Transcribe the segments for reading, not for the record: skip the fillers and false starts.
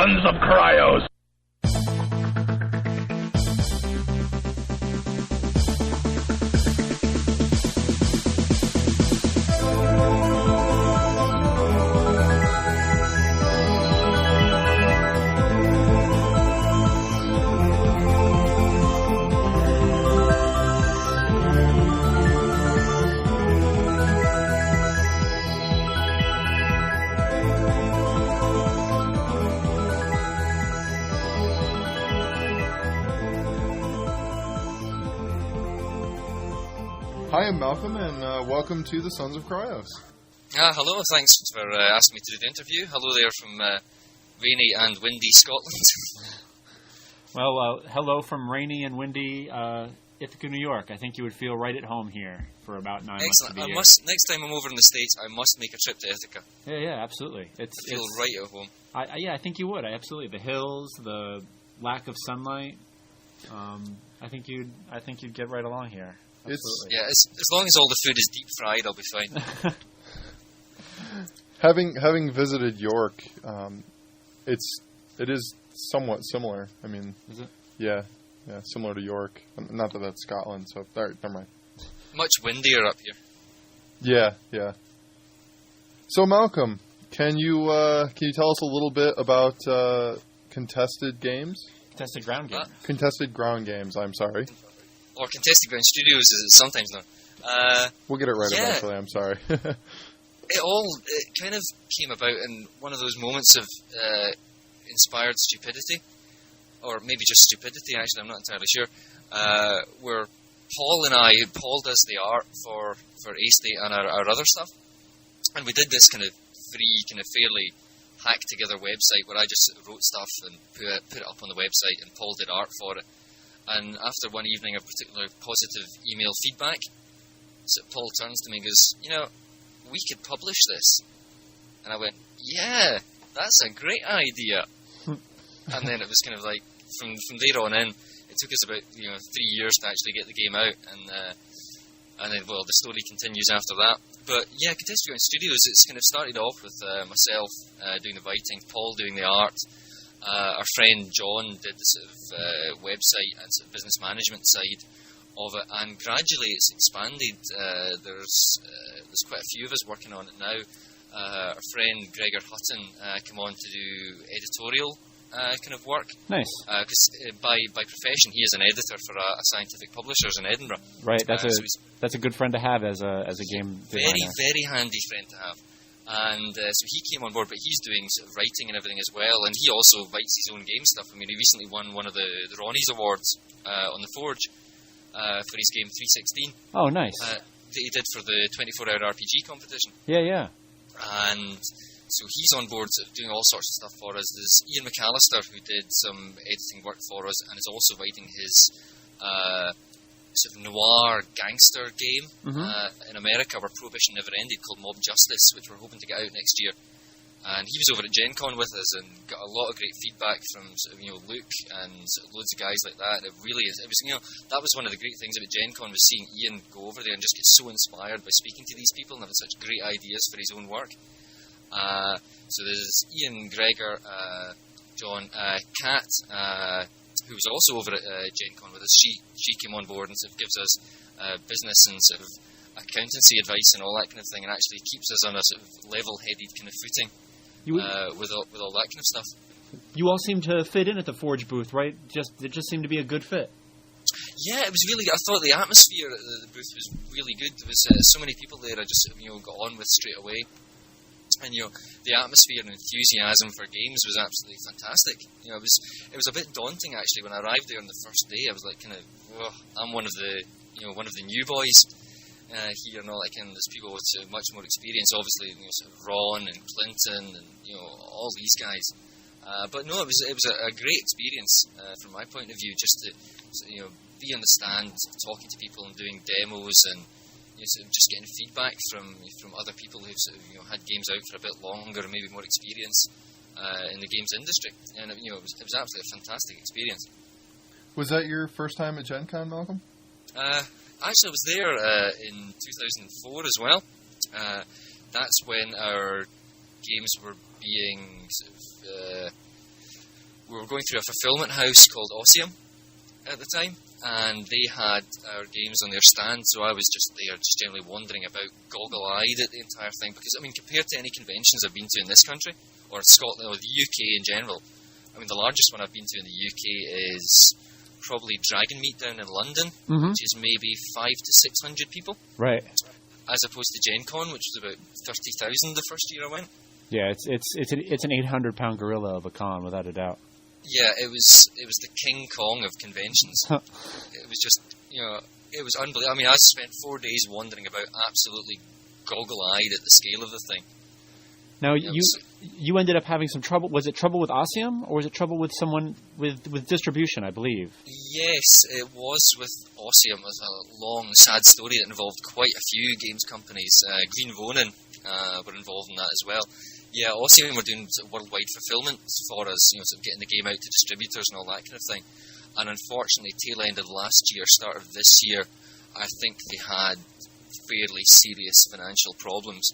Sons of Kryos. Hi, I'm Malcolm, and welcome to the Sons of Kryos. Hello, thanks for asking me to do the interview. Hello there from rainy and windy Scotland. Well, hello from rainy and windy Ithaca, New York. I think you would feel right at home here for about 9 months of the year. Next time I'm over in the States, I must make a trip to Ithaca. Yeah, absolutely. I feel right at home. I think you would. Absolutely. The hills, the lack of sunlight. I think you'd get right along here. Absolutely. As long as all the food is deep fried, I'll be fine. Having visited York, it is somewhat similar. I mean, is it? Yeah, similar to York. Not that that's Scotland, so never mind. Much windier up here. Yeah. So Malcolm, can you tell us a little bit about contested games? Contested ground games. Contested ground games. I'm sorry. Or Contested Ground Studios, as it's sometimes known. We'll get it right eventually, I'm sorry. It kind of came about in one of those moments of inspired stupidity, or maybe just stupidity, actually, I'm not entirely sure, where Paul does the art for A-State and our other stuff, and we did this kind of free, kind of fairly hacked-together website where I just wrote stuff and put it up on the website, and Paul did art for it. And after one evening of particularly positive email feedback, so Paul turns to me and goes, we could publish this. And I went, yeah, that's a great idea. And then it was kind of like, from there on in, it took us about 3 years to actually get the game out. And then, well, the story continues after that. But yeah, Contested Ground Studios, it's kind of started off with myself doing the writing, Paul doing the art. Our friend John did the sort of website and sort of business management side of it, and gradually it's expanded. There's quite a few of us working on it now. Our friend Gregor Hutton came on to do editorial kind of work. Nice. Because by profession he is an editor for a scientific publishers in Edinburgh. Right. That's a good friend to have as a game designer. Very, very handy friend to have. And so he came on board, but he's doing sort of writing and everything as well, and he also writes his own game stuff. I mean, he recently won one of the Ronnie's Awards on the Forge for his game 316. Oh, nice. That he did for the 24-hour RPG competition. Yeah. And so he's on board sort of doing all sorts of stuff for us. There's Ian McAllister, who did some editing work for us, and is also writing his sort of noir gangster game in America where Prohibition never ended, called Mob Justice, which we're hoping to get out next year. And he was over at Gen Con with us and got a lot of great feedback from sort of, Luke and sort of loads of guys like that. And it was that was one of the great things about Gen Con, was seeing Ian go over there and just get so inspired by speaking to these people and having such great ideas for his own work. So there's Ian, Gregor, John, Kat, who was also over at Gen Con with us. She came on board and sort of gives us business and sort of accountancy advice and all that kind of thing, and actually keeps us on a sort of level-headed kind of footing with all that kind of stuff. You all seem to fit in at the Forge booth, right? It just seemed to be a good fit. Yeah, it was really. I thought the atmosphere at the booth was really good. There was so many people there. I just got on with straight away. And the atmosphere and enthusiasm for games was absolutely fantastic. It was a bit daunting actually when I arrived there on the first day. I was like, kind of, I'm one of the new boys here, and all that kind of. There's people with much more experience, obviously, sort of Ron and Clinton and all these guys. But no, it was a great experience from my point of view, just to be on the stand, talking to people and doing demos and. Sort of just getting feedback from other people who've sort of, had games out for a bit longer and maybe more experience in the games industry, and it was absolutely a fantastic experience. Was that your first time at Gen Con, Malcolm? Actually, I was there in 2004 as well. That's when our games were being sort of were going through a fulfillment house called Ossium at the time, and they had our games on their stand, so I was just there, just generally wandering about, goggle-eyed at the entire thing, because, I mean, compared to any conventions I've been to in this country, or Scotland, or the UK in general, I mean, the largest one I've been to in the UK is probably Dragon Meet down in London, which is maybe 500 to 600 people. Right. As opposed to Gen Con, which was about 30,000 the first year I went. Yeah, it's an 800-pound gorilla of a con, without a doubt. Yeah, it was the King Kong of conventions. It was just, it was unbelievable. I mean, I spent 4 days wandering about, absolutely goggle-eyed at the scale of the thing. Now, you ended up having some trouble. Was it trouble with Ossium, or was it trouble with someone with distribution, I believe? Yes, it was with Ossium. It was a long, sad story that involved quite a few games companies. Green Vonin were involved in that as well. Yeah, Ossium were doing sort of worldwide fulfillment for us, sort of getting the game out to distributors and all that kind of thing. And unfortunately, tail end of last year, start of this year, I think they had fairly serious financial problems,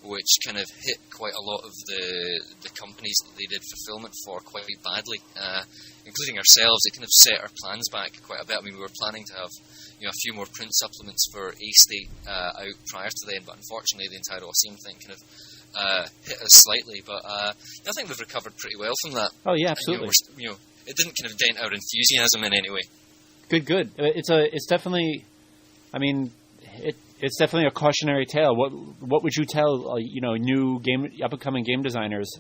which kind of hit quite a lot of the companies that they did fulfillment for quite badly, including ourselves. It kind of set our plans back quite a bit. I mean, we were planning to have a few more print supplements for A-State out prior to then, but unfortunately the entire Ossium thing kind of hit us slightly. But I think we've recovered pretty well from that. Oh yeah, absolutely. It didn't kind of dent our enthusiasm in any way. Good. It's definitely, I mean, it's definitely a cautionary tale. What would you tell new up and coming game designers?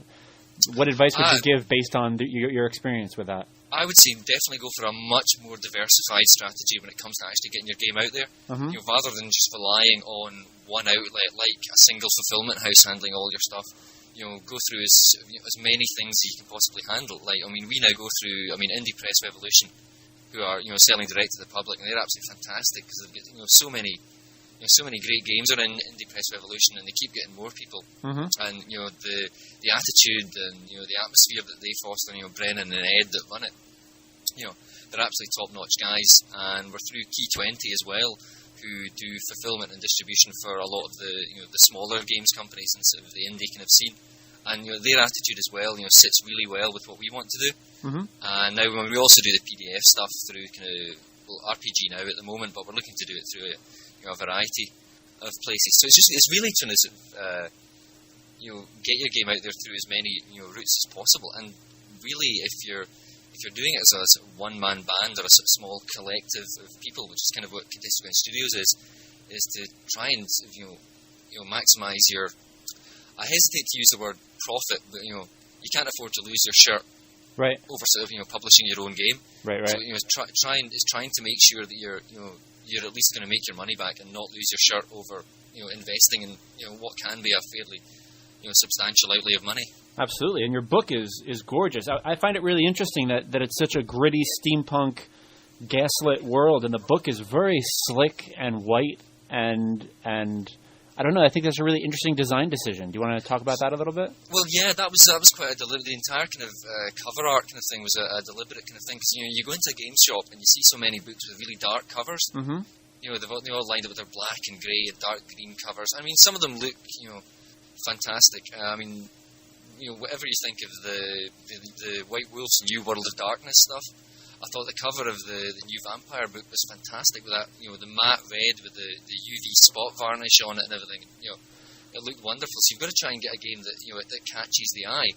What advice would you give based on your experience with that? I would say definitely go for a much more diversified strategy when it comes to actually getting your game out there. Rather than just relying on one outlet like a single fulfillment house handling all your stuff. Go through as many things as you can possibly handle. Like, I mean, we now go through, Indie Press Revolution, who are selling direct to the public, and they're absolutely fantastic because they've got so many great games are in Indie Press Revolution, and they keep getting more people. And the attitude and the atmosphere that they foster, Brennan and Ed that run it, they're absolutely top-notch guys. And we're through Key 20 as well, who do fulfillment and distribution for a lot of the smaller games companies and sort of the indie kind of scene. And their attitude as well, sits really well with what we want to do. And now we also do the PDF stuff through kind of RPG now at the moment, but we're looking to do it through a variety of places. So it's really trying to sort of, get your game out there through as many routes as possible. And really, if you're doing it as a sort of one-man band or a sort of small collective of people, which is kind of what Contested Studios is to try and maximise your. I hesitate to use the word profit, but you can't afford to lose your shirt. Right. Over sort of publishing your own game. Right. So trying to make sure that you're at least going to make your money back and not lose your shirt over investing in what can be a fairly substantial outlay of money. Absolutely, and your book is gorgeous. I find it really interesting that it's such a gritty steampunk gaslit world, and the book is very slick and white and I don't know. I think that's a really interesting design decision. Do you want to talk about that a little bit? Well, yeah, that was quite a deliberate. The entire kind of cover art kind of thing was a deliberate kind of thing. Because you go into a game shop and you see so many books with really dark covers. Mm-hmm. They've all lined up with their black and grey and dark green covers. I mean, some of them look fantastic. Whatever you think of the White Wolf's New World of Darkness stuff, I thought the cover of the new Vampire book was fantastic with that, the matte red with the UV spot varnish on it and everything. It looked wonderful. So you've got to try and get a game that that catches the eye.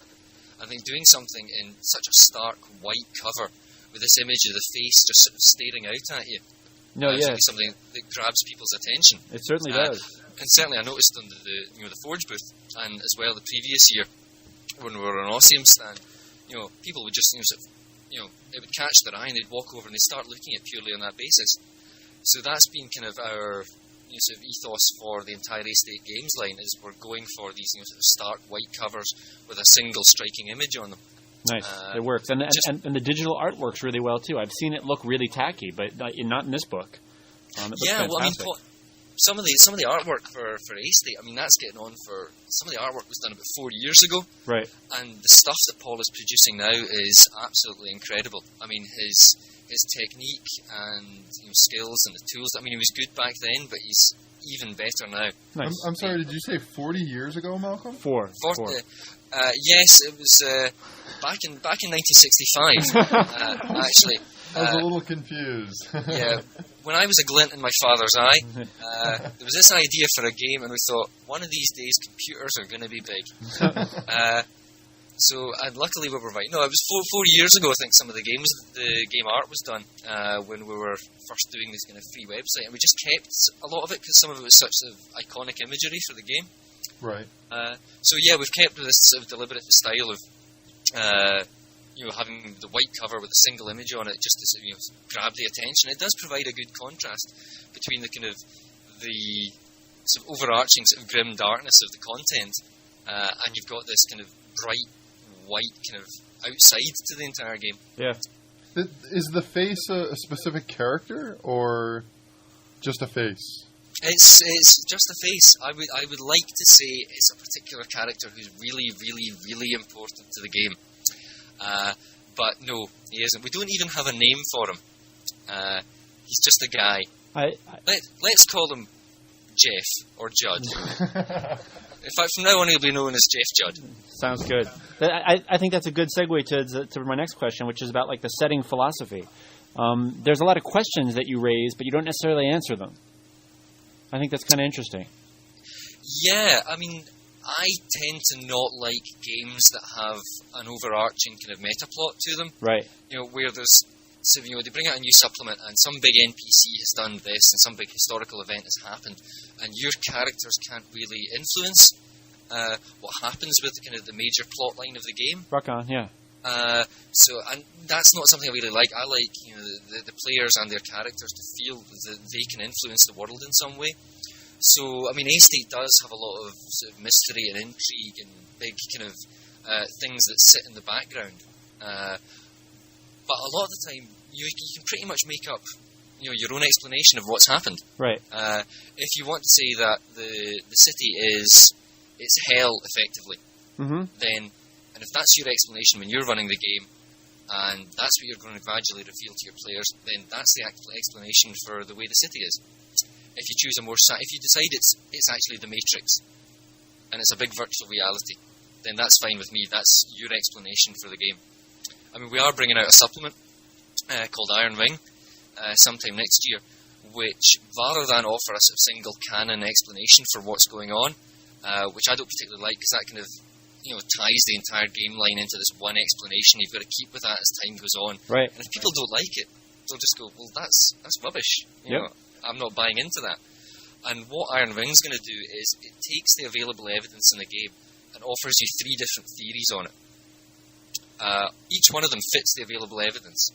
I think doing something in such a stark white cover with this image of the face just sort of staring out at you. Is something that grabs people's attention. It certainly does. And certainly I noticed on the Forge booth, and as well the previous year when we were on Ossium stand, people would just it would catch their eye and they'd walk over and they'd start looking at purely on that basis. So that's been kind of our sort of ethos for the entire A-State Games line, is we're going for these sort of stark white covers with a single striking image on them. Nice, it works, and the digital art works really well too. I've seen it look really tacky, but not in this book. Some of the artwork for A-State, that's getting on for. Some of the artwork was done about 4 years ago, right? And the stuff that Paul is producing now is absolutely incredible. His technique and skills and the tools. He was good back then, but he's even better now. Nice. I'm sorry, did you say 40 years ago, Malcolm? 4. 40. Yes, it was. back in 1965, actually. I was a little confused. Yeah, when I was a glint in my father's eye, there was this idea for a game, and we thought, one of these days computers are going to be big. And luckily we were right. No, it was 4 years ago, I think, the game art was done, when we were first doing this kind of free website, and we just kept a lot of it because some of it was such sort of iconic imagery for the game. Right. We've kept this sort of deliberate style of having the white cover with a single image on it just to grab the attention. It does provide a good contrast between the kind of the sort of overarching sort of grim darkness of the content, and you've got this kind of bright white kind of outside to the entire game. Yeah. Is the face a specific character or just a face? It's just a face. I would like to say it's a particular character who's really, really, really important to the game. But no, he isn't. We don't even have a name for him. He's just a guy. Let's call him Jeff or Judd. In fact, from now on, he'll be known as Jeff Judd. Sounds good. I think that's a good segue to my next question, which is about like the setting philosophy. There's a lot of questions that you raise, but you don't necessarily answer them. I think that's kind of interesting. Yeah, I mean, I tend to not like games that have an overarching kind of meta plot to them. Right. Where there's, they bring out a new supplement and some big NPC has done this and some big historical event has happened, and your characters can't really influence what happens with kind of the major plot line of the game. Rock on, yeah. And that's not something I really like. I like the players and their characters to feel that they can influence the world in some way. So, I mean, A-State does have a lot of sort of mystery and intrigue and big kind of things that sit in the background. But a lot of the time, you can pretty much make up your own explanation of what's happened. Right. If you want to say that the city it's hell, effectively, then... And if that's your explanation when you're running the game, and that's what you're going to gradually reveal to your players, then that's the explanation for the way the city is. If you choose if you decide it's actually the Matrix, and it's a big virtual reality, then that's fine with me. That's your explanation for the game. I mean, we are bringing out a supplement called Iron Wing sometime next year, which, rather than offer a sort of single canon explanation for what's going on, which I don't particularly like, because that kind of ties the entire game line into this one explanation. You've got to keep with that as time goes on. Right. And if people don't like it, they'll just go, well, that's rubbish. You know, I'm not buying into that. And what Iron Wing's going to do is it takes the available evidence in the game and offers you 3 different theories on it. Each one of them fits the available evidence,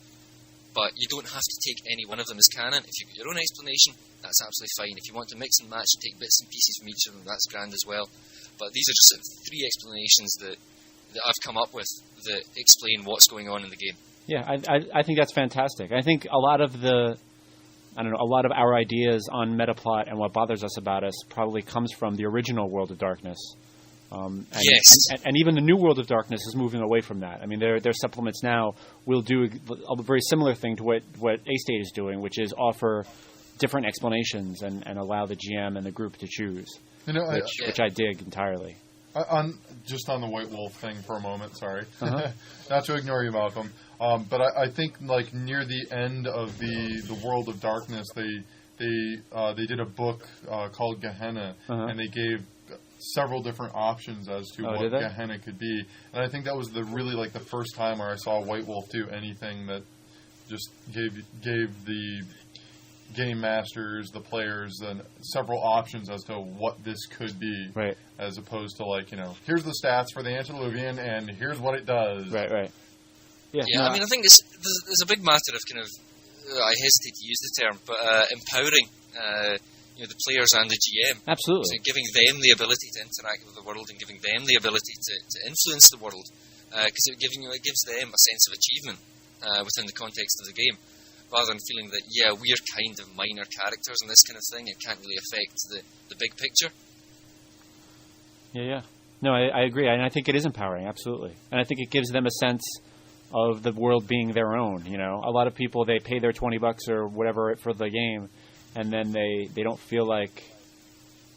but you don't have to take any one of them as canon. If you've got your own explanation, that's absolutely fine. If you want to mix and match and take bits and pieces from each of them, that's grand as well. But these are just 3 explanations that I've come up with that explain what's going on in the game. Yeah, I think that's fantastic. I think a lot of our ideas on metaplot and what bothers us about us probably comes from the original World of Darkness. Yes. And even the new World of Darkness is moving away from that. I mean, their supplements now will do a very similar thing to what A-State is doing, which is offer different explanations and allow the GM and the group to choose. Which I dig entirely. On the White Wolf thing for a moment, sorry. Not to ignore you, Malcolm. But I think like near the end of the World of Darkness, they did a book called Gehenna, and they gave several different options as to what Gehenna could be. And I think that was the first time where I saw White Wolf do anything that just gave the game masters, the players, and several options as to what this could be, right? As opposed to here's the stats for the Antediluvian, and here's what it does. Right. Yeah. I mean, I think there's a big matter of kind of I hesitate to use the term, but empowering the players and the GM. Absolutely. So giving them the ability to interact with the world and giving them the ability to influence the world, because it gives them a sense of achievement within the context of the game. Rather than feeling that, we're kind of minor characters in this kind of thing, it can't really affect the big picture. Yeah. No, I agree. And I think it is empowering, absolutely. And I think it gives them a sense of the world being their own. A lot of people, they pay their $20 or whatever for the game, and then they don't feel like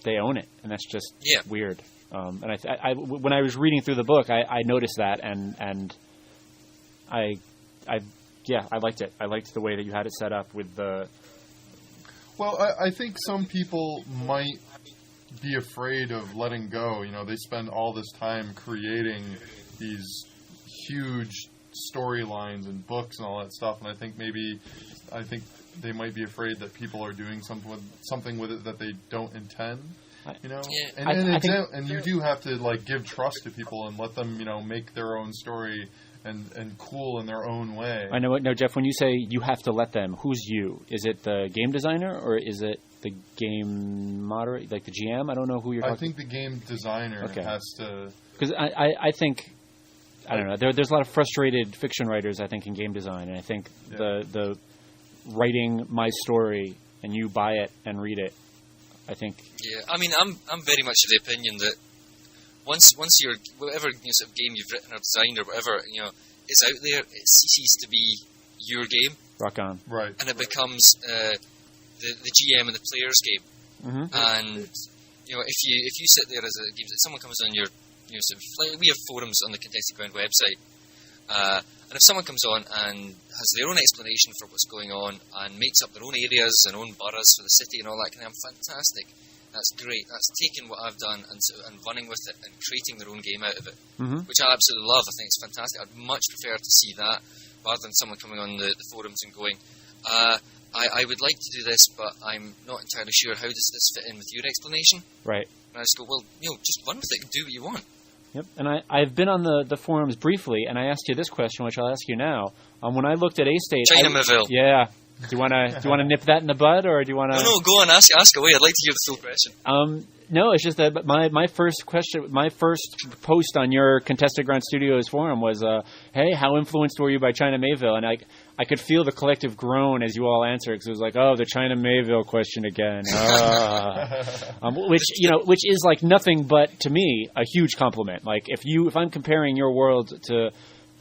they own it. And that's just weird. And I when I was reading through the book, I noticed that, and I liked it. I liked the way that you had it set up with the. Well, I think some people might be afraid of letting go. You know, they spend all this time creating these huge storylines and books and all that stuff, and I think they might be afraid that people are doing something with it that they don't intend. You know, yeah. And you do have to like give trust to people and let them, you know, make their own story and cool in their own way. I know. No, Jeff. When you say you have to let them, who's you? Is it the game designer or is it the game moderator, like the GM? I don't know who you're talking. I think the game designer has to. Because I think. I don't know. There's a lot of frustrated fiction writers, I think, in game design, and I think the writing my story and you buy it and read it, I think. Yeah, I mean, I'm very much of the opinion that once you're whatever sort of game you've written or designed or whatever, you know, is out there, it ceases to be your game. Rock on. Right. And it becomes the GM and the player's game. Mm-hmm. And you know, if you sit there as a game, someone comes on your sort of, like, we have forums on the Contested Ground website, and if someone comes on and has their own explanation for what's going on and makes up their own areas and own boroughs for the city and all that kind of, fantastic. That's great. That's taking what I've done and running with it and creating their own game out of it, which I absolutely love. I think it's fantastic. I'd much prefer to see that rather than someone coming on the forums and going, I would like to do this, but I'm not entirely sure. How does this fit in with your explanation? Right. And I just go, well, you know, just run with it and do what you want. Yep, and I've been on the forums briefly, and I asked you this question, which I'll ask you now. When I looked at A-State... China Maville. Yeah. Do you want to nip that in the bud, or do you want to... No, go on, ask away. I'd like to hear the full question. No, it's just that my first post on your Contested Ground Studios forum was, hey, how influenced were you by China Mayville? And I could feel the collective groan as you all answered, because it was like, oh, the China Mayville question again. Which is like nothing but, to me, a huge compliment. Like, if I'm comparing your world to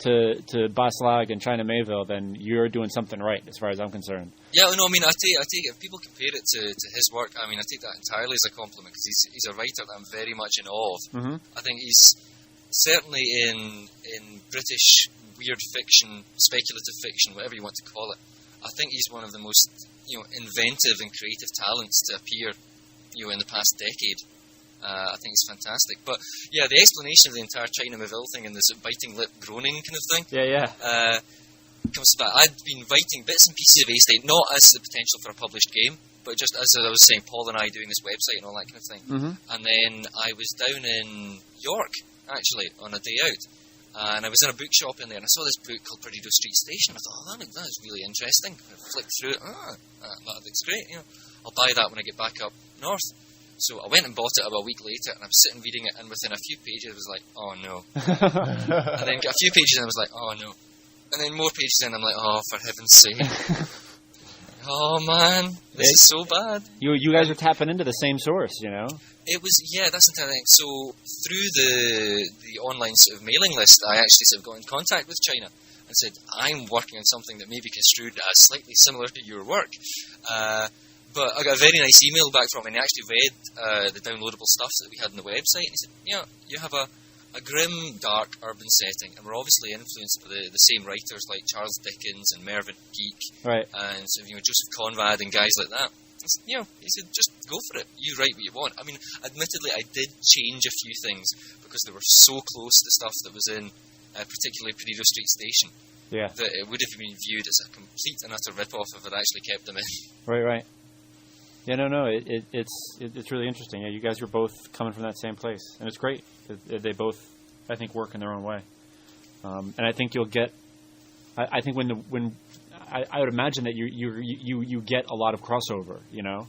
Baslag and China Mayville, then you're doing something right, as far as I'm concerned. Yeah, no, I mean, I take it, if people compare it to his work, I mean, I take that entirely as a compliment, because he's a writer that I'm very much in awe of. Mm-hmm. I think he's certainly in British weird fiction, speculative fiction, whatever you want to call it, I think he's one of the most, you know, inventive and creative talents to appear, you know, in the past decade. I think it's fantastic. But yeah, the explanation of the entire China Maville thing and the sort of biting lip groaning kind of thing. Comes back. I'd been writing bits and pieces of A-State, not as the potential for a published game, but just as I was saying, Paul and I doing this website and all that kind of thing. Mm-hmm. And then I was down in York, actually, on a day out. And I was in a bookshop in there, and I saw this book called Perdido Street Station. I thought, that is really interesting. I flicked through it. That looks great. You know, I'll buy that when I get back up north. So I went and bought it about a week later, and I was sitting reading it, and within a few pages, I was like, oh no. And then a few pages in, I was like, oh no. And then more pages in, I'm like, oh, for heaven's sake. Oh man, this is so bad. You guys are tapping into the same source, you know? It was, yeah, that's the entire thing. So through the online sort of mailing list, I actually sort of got in contact with China and said, I'm working on something that may be construed as slightly similar to your work. But I got a very nice email back from him, and he actually read the downloadable stuff that we had on the website, and he said, yeah, you have a grim, dark, urban setting, and we're obviously influenced by the same writers like Charles Dickens and Mervyn Peake, right, and so, you know, Joseph Conrad and guys like that. You know, he said, just go for it. You write what you want. I mean, admittedly, I did change a few things because they were so close to stuff that was in, particularly Perdido Street Station, that it would have been viewed as a complete and utter rip-off if I'd actually kept them in. Right. Yeah, no, it's really interesting. Yeah, you guys are both coming from that same place, and it's great. They both, I think, work in their own way, and I think you'll get. I think I would imagine that you get a lot of crossover. You know,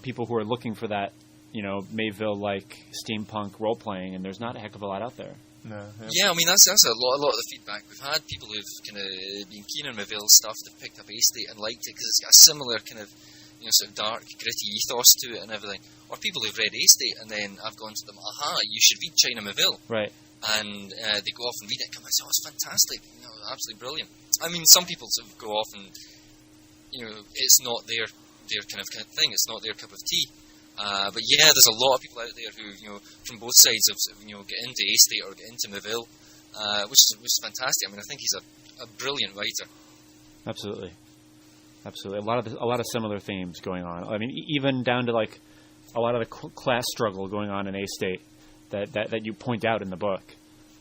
people who are looking for that, you know, Mayville-like steampunk role playing, and there's not a heck of a lot out there. No. Yeah, I mean that's a lot of the feedback we've had. People who've kind of been keen on Mayville stuff, they've picked up A-State and liked it because it's got a similar kind of, you know, sort of dark, gritty ethos to it and everything. Or people who've read A-State and then I've gone to them, you should read China Maville. Right. And they go off and read it and come and say, it's fantastic, you know, absolutely brilliant. I mean, some people sort of go off and, you know, it's not their kind of thing, it's not their cup of tea. But yeah, there's a lot of people out there who, you know, from both sides of, you know, get into A-State or get into Maville, which is fantastic. I mean, I think he's a a brilliant writer. Absolutely. A lot of similar themes going on. I mean, even down to like a lot of the class struggle going on in A-State that you point out in the book.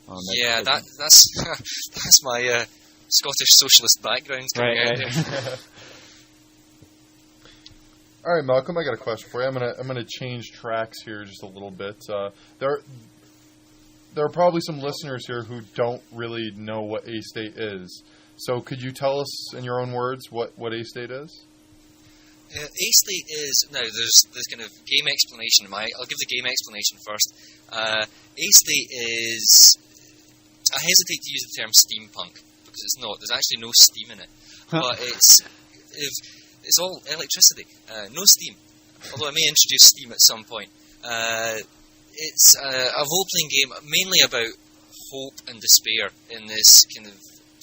That's that's my Scottish socialist background coming out there. All right, Malcolm, I got a question for you. I'm gonna change tracks here just a little bit. There are probably some listeners here who don't really know what A-State is. So could you tell us in your own words what A-State is? A-State is, now there's kind of game explanation. I'll give the game explanation first. A-State is, I hesitate to use the term steampunk because it's not. There's actually no steam in it, but it's all electricity, no steam. Although I may introduce steam at some point. It's a role-playing game mainly about hope and despair in this kind of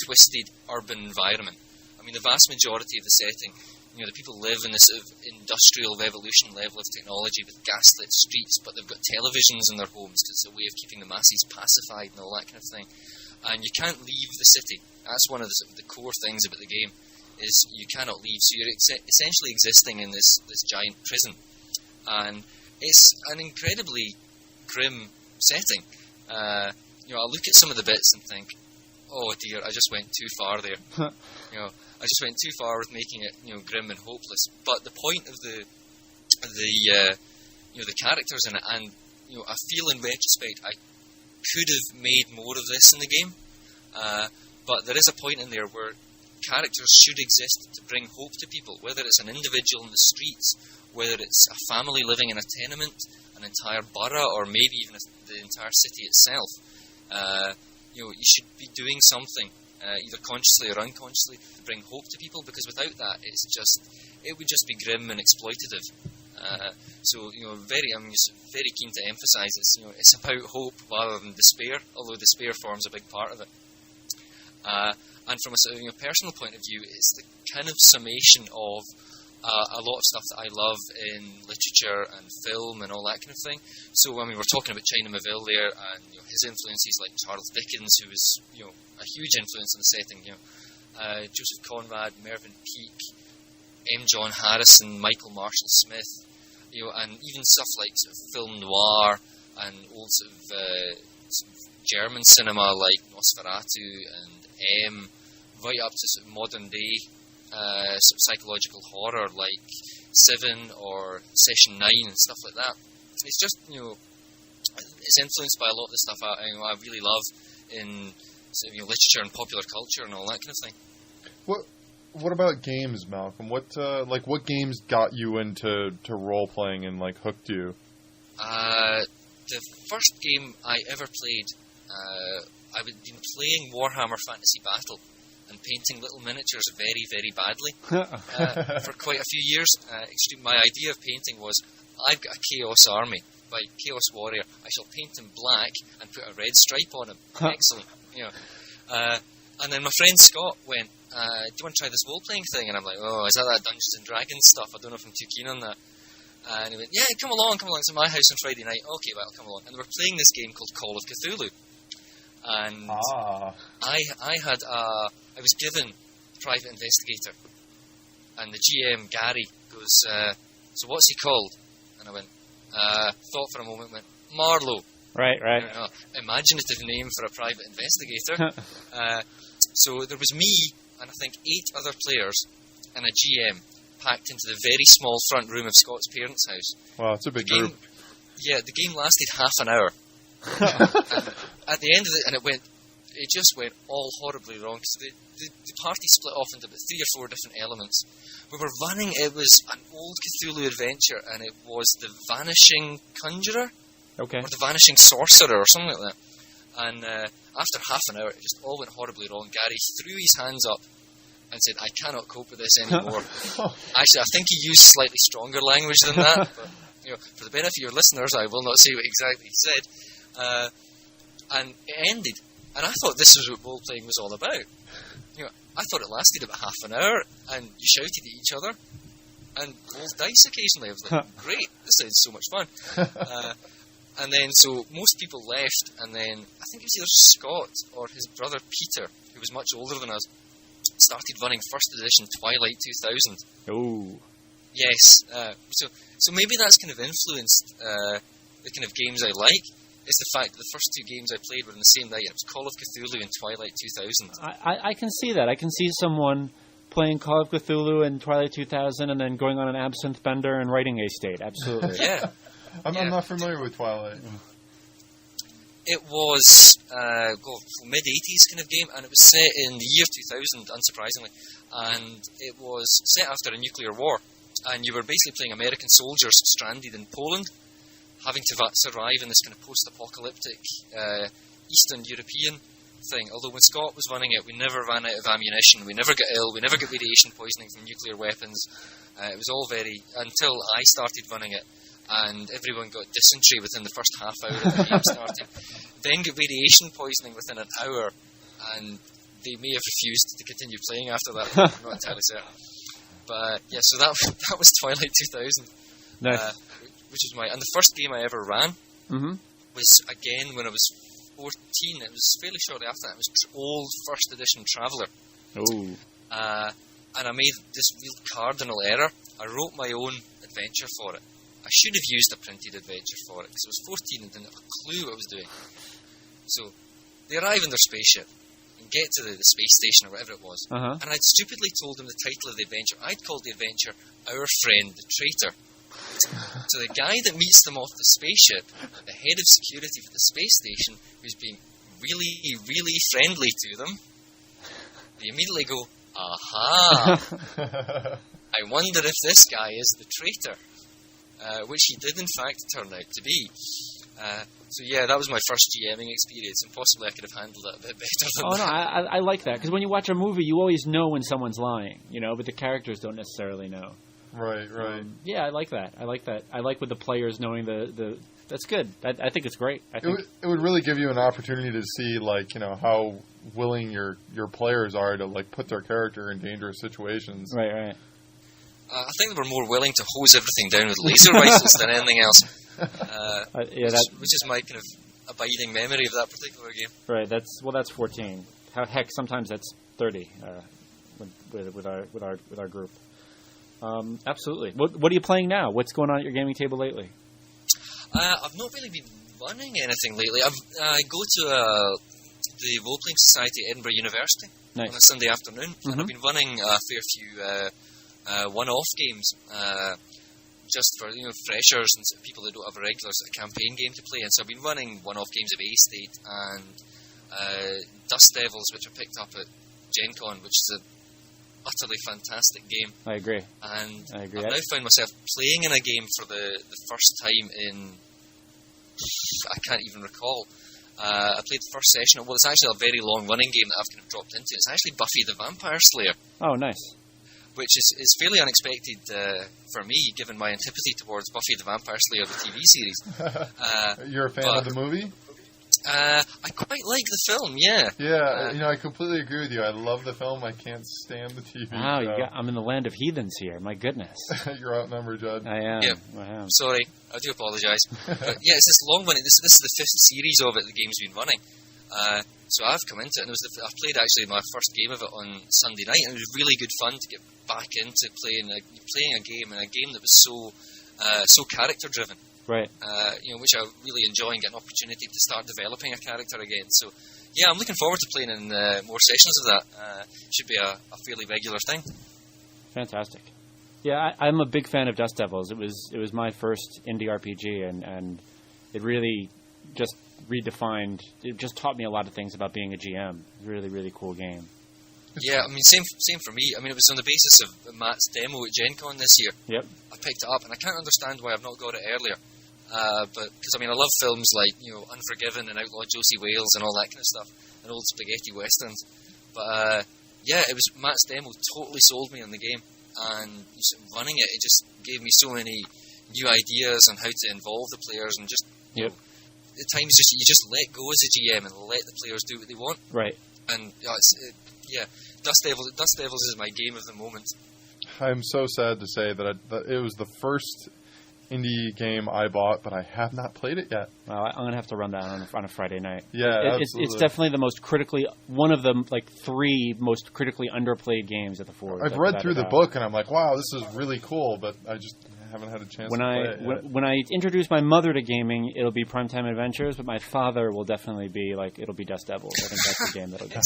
twisted urban environment. I mean, the vast majority of the setting, the people live in this sort of industrial revolution level of technology with gaslit streets, but they've got televisions in their homes because it's a way of keeping the masses pacified and all that kind of thing. And you can't leave the city. That's one of the core things about the game, is you cannot leave. So you're essentially existing in this giant prison. And it's an incredibly grim setting. I look at some of the bits and think, oh dear, I just went too far there. I just went too far with making it, grim and hopeless. But the point of the characters in it, and I feel in retrospect I could have made more of this in the game. But there is a point in there where characters should exist to bring hope to people, whether it's an individual in the streets, whether it's a family living in a tenement, an entire borough, or maybe even the entire city itself. You should be doing something, either consciously or unconsciously, to bring hope to people, because without that, it would just be grim and exploitative. I'm just very keen to emphasise it's about hope rather than despair, although despair forms a big part of it. And from a personal point of view, it's the kind of summation of a lot of stuff that I love in literature and film and all that kind of thing. So, we're talking about China Miéville there, and his influences like Charles Dickens, who was a huge influence in the setting. Joseph Conrad, Mervyn Peake, M. John Harrison, Michael Marshall Smith, and even stuff like sort of film noir and old sort of German cinema like Nosferatu and M, right up to sort of modern day sort of psychological horror like Seven or Session 9 and stuff like that. It's just, it's influenced by a lot of the stuff I really love in sort of, literature and popular culture and all that kind of thing. What about games, Malcolm? What games got you into role playing and hooked you? The first game I ever played, I've been playing Warhammer Fantasy Battle and painting little miniatures very, very badly for quite a few years. My idea of painting was, I've got a Chaos army by Chaos Warrior. I shall paint him black and put a red stripe on him. Excellent. And then my friend Scott went, do you want to try this role-playing thing? And I'm like, oh, is that Dungeons and Dragons stuff? I don't know if I'm too keen on that. And he went, yeah, come along. It's at my house on Friday night. Okay, well, I'll come along. And they were playing this game called Call of Cthulhu. And I was given Private Investigator, and the GM Gary goes, so what's he called? And I went, thought for a moment, went Marlowe. Right. Imaginative name for a private investigator. So there was me and I think 8 other players and a GM packed into the very small front room of Scott's parents' house. Wow, it's a big group. Yeah, the game lasted half an hour. At the end of it, and it just went all horribly wrong, because the party split off into about 3 or 4 different elements. We were running, it was an old Cthulhu adventure, and it was the Vanishing Conjurer, or the Vanishing Sorcerer, or something like that. And after half an hour, it just all went horribly wrong. Gary threw his hands up and said, I cannot cope with this anymore. Actually, I think he used slightly stronger language than that, but for the benefit of your listeners, I will not say what exactly he said. And it ended. And I thought this was what role-playing was all about. I thought it lasted about half an hour, and you shouted at each other, and rolled dice occasionally. I was like, great, this sounds so much fun. And then, so most people left, and then I think it was either Scott or his brother Peter, who who was much older than us, started running first edition Twilight 2000. Oh. Yes. So maybe that's kind of influenced the kind of games I like. It's the fact that the first two games I played were in the same night. It was Call of Cthulhu and Twilight 2000. I can see that. I can see someone playing Call of Cthulhu and Twilight 2000 and then going on an absinthe bender and writing A State. Absolutely. Yeah. I'm not familiar with Twilight. It was mid-80s kind of game, and it was set in the year 2000, unsurprisingly. And it was set after a nuclear war. And you were basically playing American soldiers stranded in Poland, having to survive in this kind of post-apocalyptic Eastern European thing. Although when Scott was running it, we never ran out of ammunition, we never got ill, we never got radiation poisoning from nuclear weapons. It was all until I started running it, and everyone got dysentery within the first half hour of the game starting. Then got radiation poisoning within an hour, and they may have refused to continue playing after that. I'm not entirely certain. But yeah, so that was Twilight 2000. Nice. Which is and the first game I ever ran was again when I was 14. It was fairly shortly after that. It was old first edition Traveller. Oh. And I made this real cardinal error. I wrote my own adventure for it. I should have used a printed adventure for it because I was 14 and didn't have a clue what I was doing. So they arrive in their spaceship and get to the space station or whatever it was. And I'd stupidly told them the title of the adventure. I'd called the adventure Our Friend the Traitor. So the guy that meets them off the spaceship, the head of security for the space station, who's being really, really friendly to them, they immediately go, aha! I wonder if this guy is the traitor. Which he did in fact turn out to be. So yeah, that was my first GMing experience, and possibly I could have handled it a bit better than that. No, I like that, because when you watch a movie, you always know when someone's lying, but the characters don't necessarily know. Right. Yeah, I like that. I like with the players knowing the that's good. I think it's great. It would really give you an opportunity to see, how willing your players are to, put their character in dangerous situations. Right. I think they were more willing to hose everything down with laser rifles than anything else. Which is my kind of abiding memory of that particular game. Right. That's 14. Heck, sometimes that's 30 with our group. Absolutely. What are you playing now? What's going on at your gaming table lately? I've not really been running anything lately. I go to the Role Playing Society at Edinburgh University on a Sunday afternoon, and I've been running a fair few one-off games just for freshers and people that don't have a regular sort of campaign game to play. And so I've been running one-off games of A State and Dust Devils, which I picked up at Gen Con, which is a utterly fantastic game. I agree. And I've now found myself playing in a game for the first time in I can't even recall. I played the first session. Well, it's actually a very long running game that I've kind of dropped into. It's actually Buffy the Vampire Slayer. Oh, nice. Which is fairly unexpected for me, given my antipathy towards Buffy the Vampire Slayer, the TV series. You're a fan of the movie? I quite like the film, yeah. Yeah, I completely agree with you. I love the film. I can't stand the TV show. I'm in the land of heathens here. My goodness. You're outnumbered, Judd. I am. Yeah. I am. Sorry, I do apologise. But yeah, it's this long one. This is the 5th series of it the game's been running. So I've come into it, and I've played actually my first game of it on Sunday night, and it was really good fun to get back into playing a game, and a game that was so character driven. Right. Which I really enjoy, and get an opportunity to start developing a character again. So, yeah, I'm looking forward to playing in more sessions of that. Should be a fairly regular thing. Fantastic. Yeah, I'm a big fan of Dust Devils. It was my first indie RPG, and it really just redefined. It just taught me a lot of things about being a GM. Really, really cool game. Yeah, I mean, same for me. I mean, it was on the basis of Matt's demo at Gen Con this year. Yep. I picked it up, and I can't understand why I've not got it earlier. But because I love films like Unforgiven and Outlaw Josie Wales and all that kind of stuff, and old spaghetti westerns. But it was Matt's demo totally sold me on the game, and running it just gave me so many new ideas on how to involve the players, and just at times you just let go as a GM and let the players do what they want. Right. And Dust Devils is my game of the moment. I'm so sad to say that it was the first indie game I bought, but I have not played it yet. Well, I'm going to have to run that on a Friday night. Yeah, it's definitely the most one of the like 3 most critically underplayed games at the Forge. I've read through the book, and I'm like, wow, this is really cool, but I just haven't had a chance to play it yet. When I introduce my mother to gaming, it'll be Primetime Adventures, but my father will definitely be it'll be Dust Devils. I think that's the game that'll get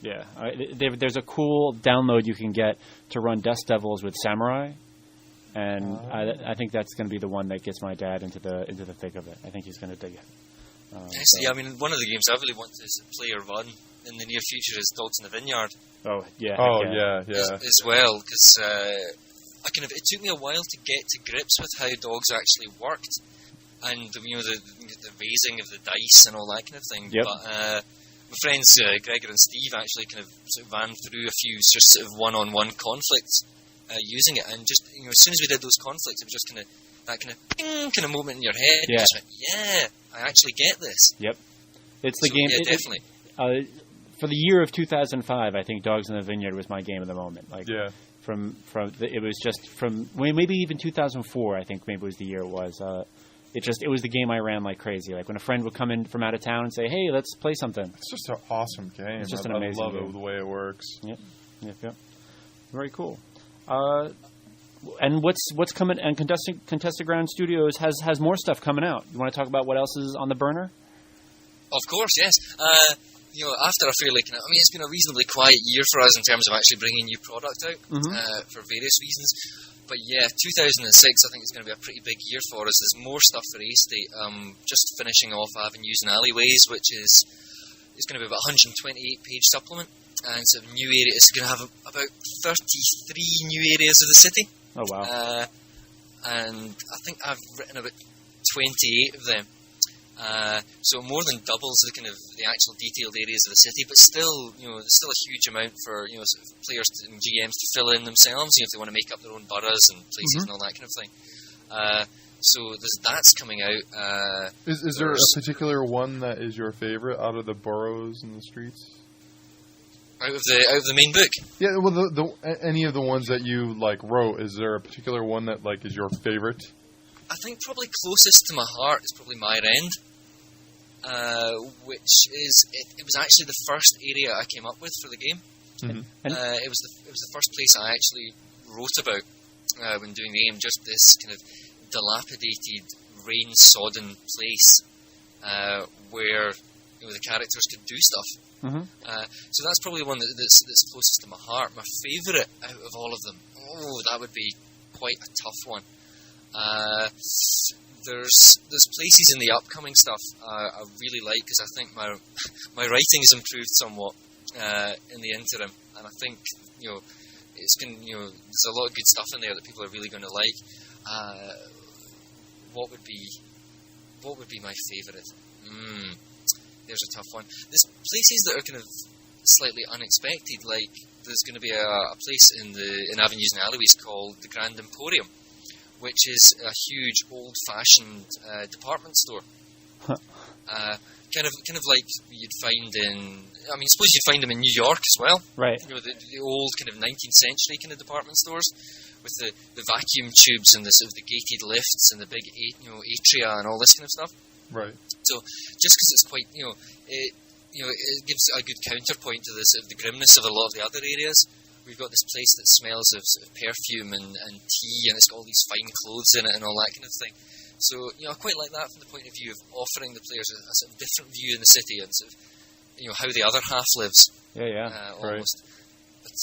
it. There's a cool download you can get to run Dust Devils with Samurai, and I think that's going to be the one that gets my dad into the thick of it. I think he's going to dig it. I mean, one of the games I really want to play or run in the near future is Dogs in the Vineyard. Oh yeah. As well, because it took me a while to get to grips with how dogs actually worked, and the raising of the dice and all that kind of thing. Yep. But my friends Gregor and Steve actually kind of ran through a few sort of one-on-one conflicts using it, and just as soon as we did those conflicts, it was just that kind of ping kind of moment in your head. Yeah. You just went, I actually get this. Yep. It's the game. Yeah, definitely. For the year of 2005, I think Dogs in the Vineyard was my game of the moment. It was just from maybe even 2004. I think maybe was the year it was. It was the game I ran like crazy. Like when a friend would come in from out of town and say, "Hey, let's play something." It's just an awesome game. It's just an amazing game. I love game. it the way it works. Yep. Very cool. And what's coming? And Contested Ground Studios has more stuff coming out. You want to talk about what else is on the burner? Of course, yes. After a fairly it's been a reasonably quiet year for us in terms of actually bringing new product out for various reasons. But yeah, 2006 I think is going to be a pretty big year for us. There's more stuff for A-State. Just finishing off Avenues and Alleyways, which is going to be about 128-page supplement, and sort of new areas. It's going to have about 33 new areas of the city. Oh wow! And I think I've written about 28 of them. So more than doubles the actual detailed areas of the city, but still, there's still a huge amount for sort of players and GMs to fill in themselves. If they want to make up their own boroughs and places and all that kind of thing. So that's coming out. Is there a particular one that is your favorite out of the boroughs and the streets? Out of the main book? Yeah, well, any of the ones that you wrote, is there a particular one that is your favorite? I think probably closest to my heart is probably Mire End, which is it was actually the first area I came up with for the game. Mm-hmm. It was the first place I actually wrote about when doing the game. Just this kind of dilapidated, rain-sodden place where the characters could do stuff. Mm-hmm. So that's probably one that's closest to my heart. My favourite out of all of them, that would be quite a tough one. There's places in the upcoming stuff I really like, because I think my writing has improved somewhat in the interim, and I think there's a lot of good stuff in there that people are really going to like. What would be my favourite? There's a tough one. There's places that are kind of slightly unexpected. Like there's going to be a place in Avenues and Alleyways called the Grand Emporium, which is a huge old-fashioned department store. Kind of like you'd find in. I mean, suppose you'd find them in New York as well. Right. The old kind of 19th century kind of department stores with the vacuum tubes and the sort of the gated lifts and the big atria and all this kind of stuff. Right. So just because it's quite it gives a good counterpoint to the grimness of a lot of the other areas. We've got this place that smells of sort of perfume and tea, and it's got all these fine clothes in it and all that kind of thing. So I quite like that from the point of view of offering the players a sort of different view in the city and sort of how the other half lives. Almost. Right. But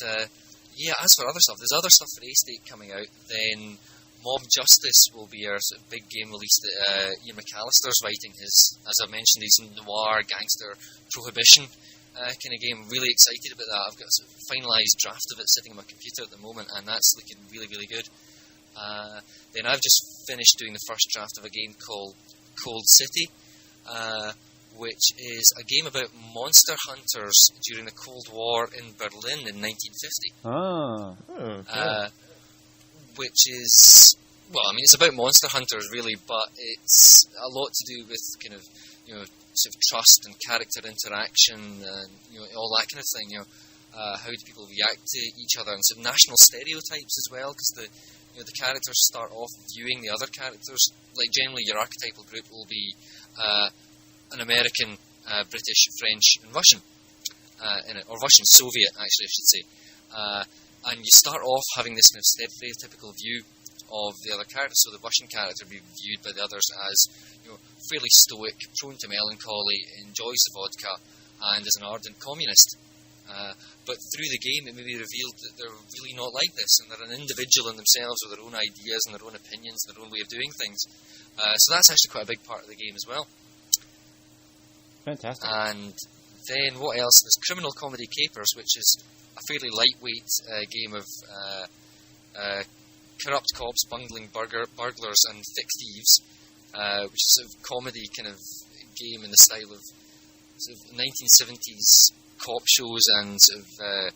as for other stuff, there's other stuff for A-State coming out. Then Mob Justice will be our sort of big game release that Ian McAllister's writing. As I mentioned, his noir gangster prohibition kind of game. Really excited about that. I've got a sort of finalised draft of it sitting on my computer at the moment, and that's looking really, really good. Then I've just finished doing the first draft of a game called Cold City, which is a game about monster hunters during the Cold War in Berlin in 1950. Okay. Which is, it's about monster hunters really, but it's a lot to do with kind of, sort of trust and character interaction and, all that kind of thing, how do people react to each other, and sort of national stereotypes as well, because the characters start off viewing the other characters. Like generally, your archetypal group will be an American, British, French, and Russian, or Russian Soviet, actually, I should say. And you start off having this kind of stereotypical view of the other character. So the Russian character will be viewed by the others as fairly stoic, prone to melancholy, enjoys the vodka, and is an ardent communist. But through the game, it may be revealed that they're really not like this, and they're an individual in themselves with their own ideas and their own opinions and their own way of doing things. So that's actually quite a big part of the game as well. Fantastic. And then what else? There's Criminal Comedy Capers, which is a fairly lightweight game of corrupt cops, bungling burglars, and thick thieves, which is sort of comedy kind of game in the style of sort of 1970s cop shows and sort of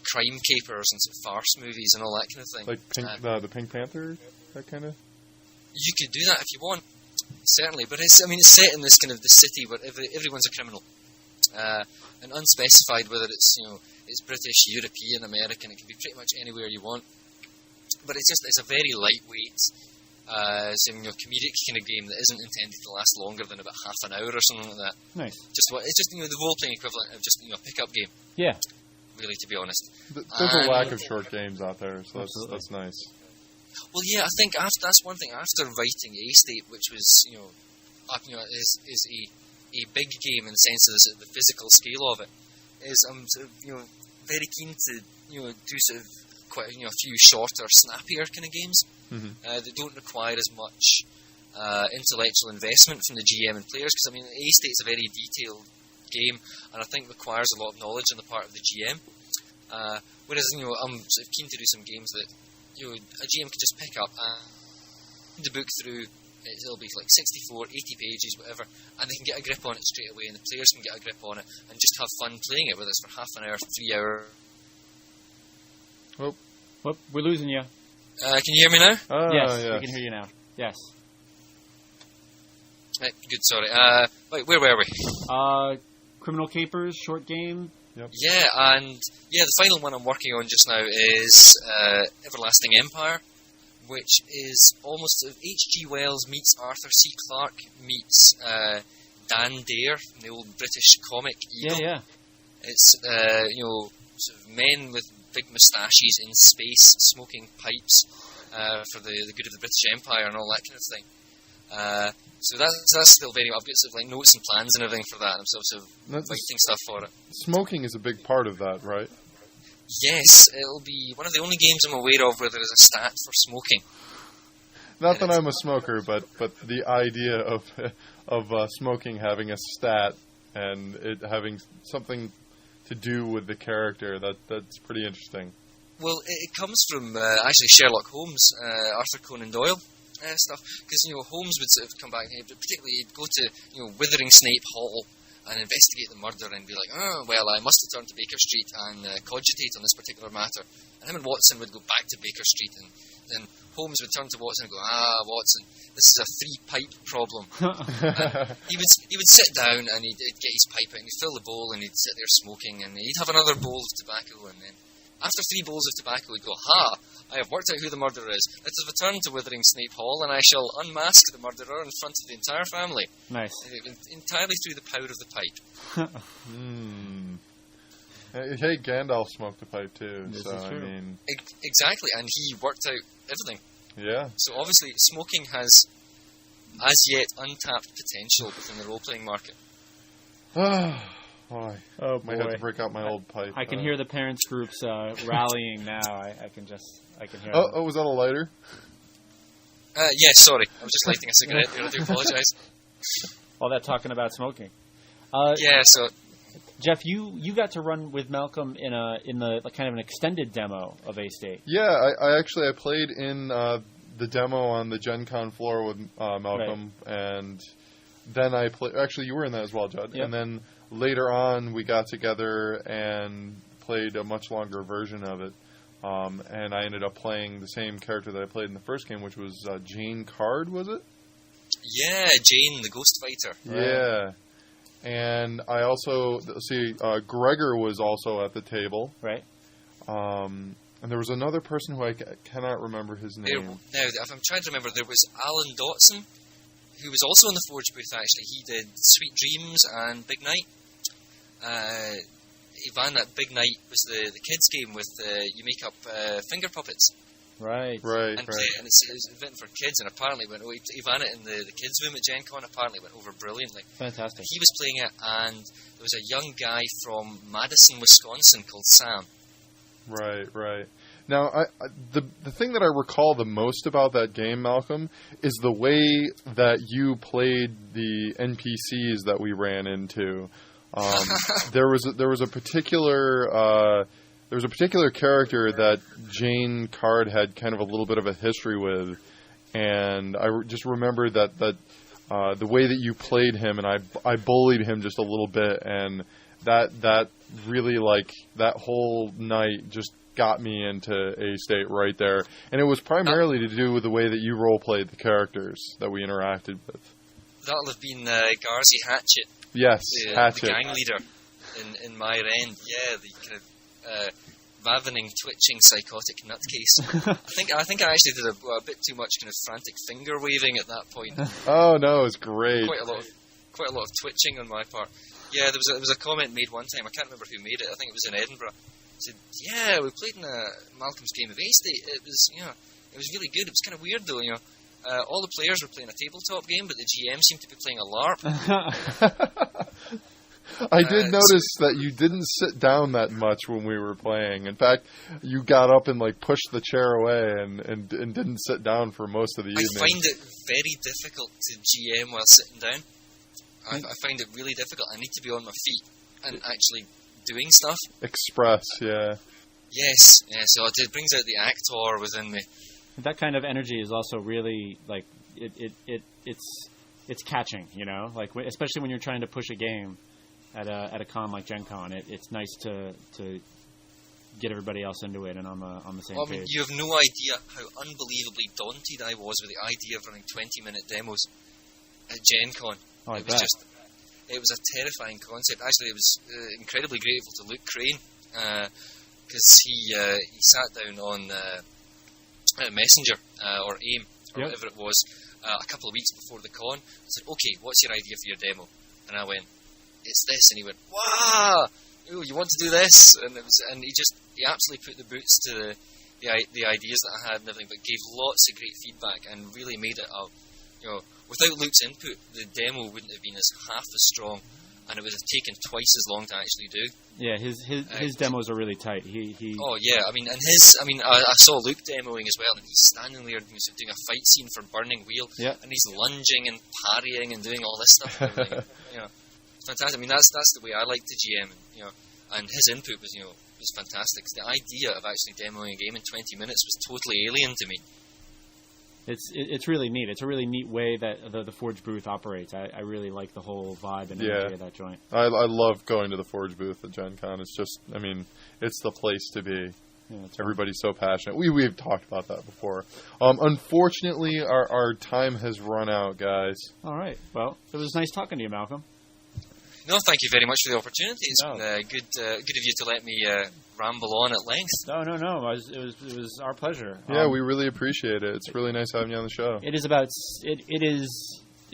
crime capers and sort of farce movies and all that kind of thing. Like the Pink Panther, that kind of? You could do that if you want, certainly. But it's set in this kind of the city where everyone's a criminal, and unspecified whether it's it's British, European, American. It can be pretty much anywhere you want. But it's a very lightweight, comedic kind of game that isn't intended to last longer than about half an hour or something like that. Nice. It's just the role playing equivalent of just a pickup game. Yeah. Really, to be honest. There's a lack of short games out there, so that's nice. Well, yeah, I think that's one thing. After writing A State, which was is a big game in the sense of the physical scale of it, is I'm sort of very keen to do sort of quite a few shorter, snappier kind of games that don't require as much intellectual investment from the GM and players. Because A State's a very detailed game, and I think requires a lot of knowledge on the part of the GM. Whereas I'm sort of keen to do some games that a GM can just pick up and the book through. It'll be like 64, 80 pages, whatever, and they can get a grip on it straight away, and the players can get a grip on it and just have fun playing it, whether it's for half an hour, 3 hours. Oh, we're losing you. Can you hear me now? Yes, we can hear you now. Yes. Good, sorry. Wait, where were we? Criminal Capers, short game. Yep. Yeah, and the final one I'm working on just now is Everlasting Empire, which is almost H.G. Wells meets Arthur C. Clarke meets Dan Dare, the old British comic Eagle. Yeah. It's sort of men with big moustaches in space smoking pipes for the good of the British Empire and all that kind of thing. So that's still very. I've got sort of like notes and plans and everything for that. And I'm sort of writing stuff for it. Smoking is a big part of that, right? Yes, it'll be one of the only games I'm aware of where there is a stat for smoking. Not that I'm a smoker, but the idea of smoking having a stat and it having something to do with the character, that's pretty interesting. Well, it comes from actually Sherlock Holmes, Arthur Conan Doyle stuff, because Holmes would sort of come back and particularly he'd go to Withering Snape Hall and investigate the murder and be like, oh, well, I must return to Baker Street and cogitate on this particular matter. And him and Watson would go back to Baker Street, and then Holmes would turn to Watson and go, Watson, this is a three-pipe problem. He would sit down and he'd get his pipe out and he'd fill the bowl and he'd sit there smoking and he'd have another bowl of tobacco, and then after 3 bowls of tobacco he'd go, I have worked out who the murderer is. Let us return to Withering Snape Hall and I shall unmask the murderer in front of the entire family. Nice. Entirely through the power of the pipe. Hey, Gandalf smoked a pipe too, this so is true. I mean... Exactly, and he worked out everything. Yeah. So obviously smoking has as yet untapped potential within the role-playing market. Boy. Oh, Might have to break out my old pipe. I can hear the parents' groups rallying now. I can hear them. Oh, was that a lighter? Yes, sorry. I was just lighting a cigarette there. I do apologise. All that talking about smoking. Yeah, so... Jeff, you got to run with Malcolm in the kind of an extended demo of A State. Yeah, I actually played in the demo on the Gen Con floor with Malcolm, right. And then I played... Actually, you were in that as well, Judd. Yep. And then later on, we got together and played a much longer version of it. And I ended up playing the same character that I played in the first game, which was Jane Card, was it? Yeah, Jane, the Ghost Fighter. Yeah. And I also... See, Gregor was also at the table. Right. And there was another person who I cannot remember his name. Now, if I'm trying to remember, there was Alan Dotson, who was also in the Forge booth, actually. He did Sweet Dreams and Big Night. Ivan, that Big Night was the kids' game with you make up finger puppets. Right. And it's written for kids, and apparently went. Ivan it in the kids' room at Gen Con apparently went over brilliantly. Fantastic. He was playing it, and there was a young guy from Madison, Wisconsin called Sam. Right. Now, the thing that I recall the most about that game, Malcolm, is the way that you played the NPCs that we ran into. There was a particular character that Jane Card had kind of a little bit of a history with, and I just remember that the way that you played him, and I bullied him just a little bit, and that really, like, that whole night just got me into a state right there. And it was primarily to do with the way that you role-played the characters that we interacted with. That'll have been Garzi Hatchet. Yes, Hatchet. The gang leader in my end. Yeah, the kind of ravening, twitching, psychotic nutcase. I think I actually did a bit too much kind of frantic finger waving at that point. Oh no, it was great. Quite a lot of twitching on my part. Yeah, there was a comment made one time. I can't remember who made it. I think it was in Edinburgh. Said, "Yeah, we played in Malcolm's game of Ace. It was really good. It was kind of weird though. All the players were playing a tabletop game, but the GM seemed to be playing a LARP." I did notice that you didn't sit down that much when we were playing. In fact, you got up and pushed the chair away and didn't sit down for most of the evening. I find it very difficult to GM while sitting down. I find it really difficult. I need to be on my feet and actually doing stuff. Express, yeah. Yes, yeah. So it brings out the actor within me. That kind of energy is also really it's catching, especially when you're trying to push a game at a con like Gen Con. It's nice to get everybody else into it and on the same page. You have no idea how unbelievably daunted I was with the idea of running 20-minute demos at Gen Con. Oh, I bet. It was a terrifying concept. Actually, I was incredibly grateful to Luke Crane because he sat down on Messenger or AIM or whatever it was a couple of weeks before the con. I said, "Okay, what's your idea for your demo?" And I went, "It's this," and he went, "Wow, ooh, you want to do this?" And he absolutely put the boots to the ideas that I had and everything, but gave lots of great feedback and really made it without Luke's input, the demo wouldn't have been half as strong, and it would have taken twice as long to actually do. Yeah, his demos are really tight. He. Oh yeah, I saw Luke demoing as well, and he's standing there doing a fight scene for Burning Wheel, and he's lunging and parrying and doing all this stuff. It's fantastic. I mean, that's the way I like to GM, and his input was fantastic. The idea of actually demoing a game in 20 minutes was totally alien to me. It's really neat. It's a really neat way that the Forge booth operates. I really like the whole vibe and energy of that joint. I love going to the Forge booth at Gen Con. It's just, it's the place to be. Yeah, everybody's so passionate. We've talked about that before. Unfortunately, our time has run out, guys. All right. Well, it was nice talking to you, Malcolm. No, thank you very much for the opportunity. It's been good of you to let me ramble on at length. No. It was our pleasure. Yeah, we really appreciate it. It's really nice having you on the show. It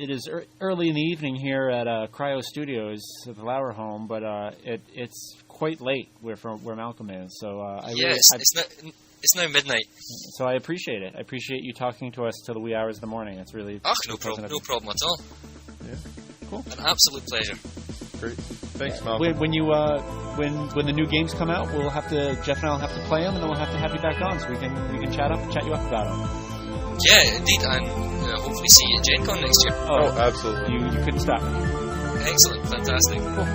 is early in the evening here at Kryos Studios at the Lauer home, but it's quite late where Malcolm is. So it's now midnight. So I appreciate it. I appreciate you talking to us till the wee hours of the morning. It's really no problem at all. Yeah, cool. An absolute pleasure. Great. Thanks, Malcolm. When the new games come out, Jeff and I will have to play them, and then we'll have to have you back on so we can chat you up about them. Yeah, indeed, and hopefully see you at Gen Con next year. Oh, absolutely. You couldn't stop. Excellent, fantastic. Cool.